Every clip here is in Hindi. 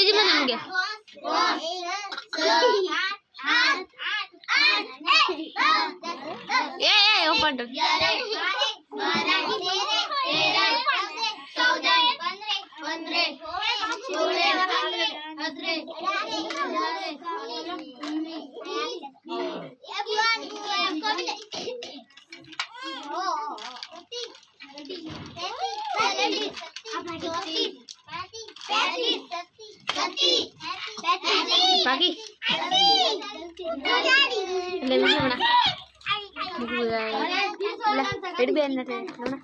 अंग्रेजी में समझ गया ये ओपन तो बाकी ले लो ना ला रेडी भी अन्ना थे ना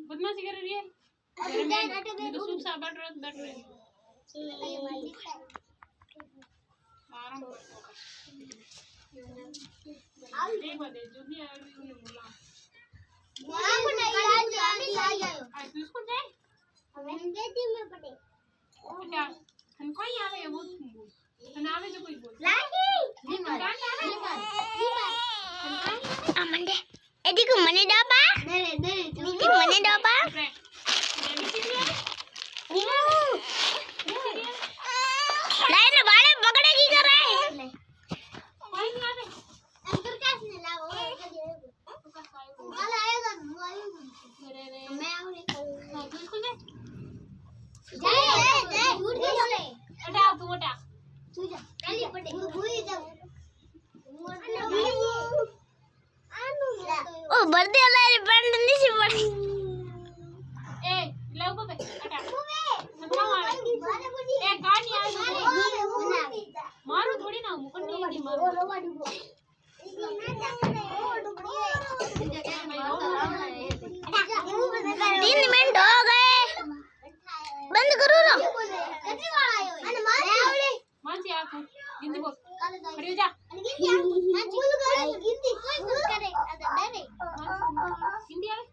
बदमाशी कर रही है तो सुन सा बैठ रहे आराम बदे जो भी आ रही है बोला तू इसको दे हमें देती मैं पटे क्या हम कोई आवे वो ना आवे जो कोई बोल लागी अमंदे एदी को मने डाबा दे मने डाबा लाइन वाले पकड़ेगी कर रहा है कोई नहीं आवे अंदर कैसे ने लाओ वाला आएगा मैं आऊं नहीं बिल्कुल नहीं जा झूठ के बोले हटा तू हटा तू जा पहले पड़े भूल जा ओ बर्दे वाला बैंड नहीं सी पड़ी ए लो बे हटा ए गाड़ी आ मारो थोड़ी ना मुकंडी नहीं मारो 3 मिनट हो गए बंद करो ना मानसी आ तू हिंदी बोल खड़ी हो जा हिंदी आवे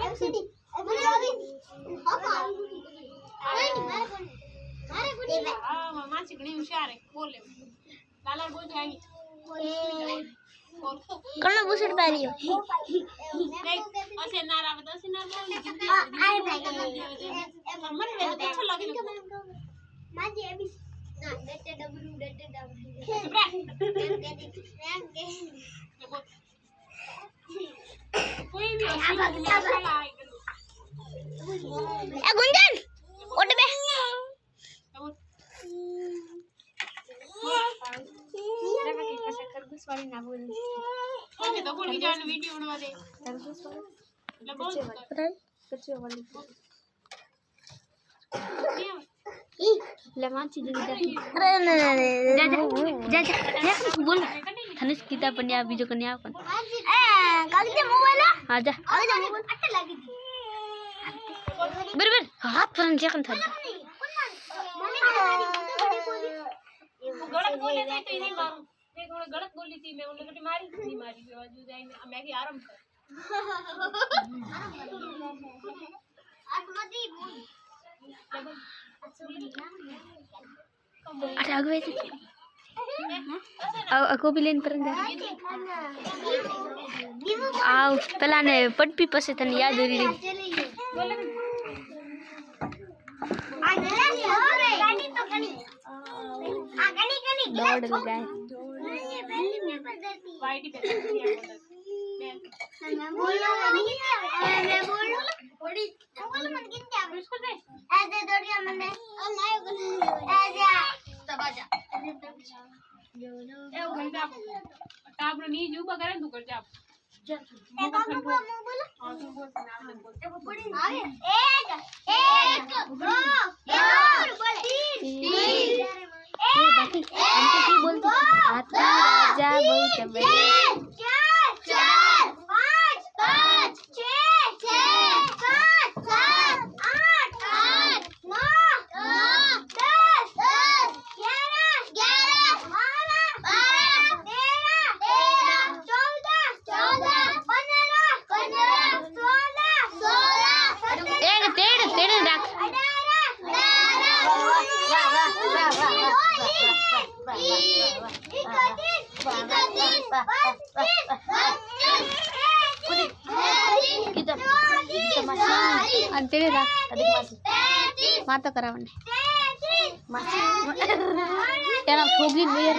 एमसीडी हां मानसी घणी होशियार है बोल ले लाला बोल जाएंगे कौन बुसड़ पा रही हो ऐसे नारा बता से ना बोल आए भाई मन में तो अच्छा लगे मां जी अभी ना डटे डबरू कोई भी ए गुंजन उठ बे देखा कि कैसे खरगोश वाली ना बोल ओके तो बोल जान वीडियो बनवा दे खरगोश वाली पता है कच्चे वाली ले मानसी जी अरे जा बोल धनुष किताब पन्या बीजो कन्या अपन ए कागजे मोबाइल हां जा कागजे मोबाइल अच्छा लगी बराबर हाथ पर जखन था गलत बोले थे तो नहीं मारू मैं थोड़ा गलत बोली थी मैं उन्हें कटी मारी नहीं मारी बाजू जाए मैं की आराम कर आत्मदी बोल अच्छा आगे से aku pilihin pernah आओ पहला ने पटपी पसे तन याद हो रही दौड़ गए मैं बोलूं मैं बोलूं थोड़ी बोल मन गिनते आप इसको दे ऐसे दौड़ गया मैंने और नहीं ऐसे तब आजा એ ઘંટા આપણે ની જ ઉભા કરે ને તું કરજે આપ बोलो હા તું બોલ નામ બોલ आगे एक दो तीन बाकी हमको की बोलती हाथी राजा बहु चबे चार चार पाँच पाँच छः छः सात सात आठ आठ नौ नौ दस दस ग्यारह ग्यारह बारह बारह तेरह तेरह चौदह चौदह पंद्रह पंद्रह सोलह सोलह तेड़ तेड़ तेड़ राख kita masih antere dah tadi masih mata kerawan masih era hogi biar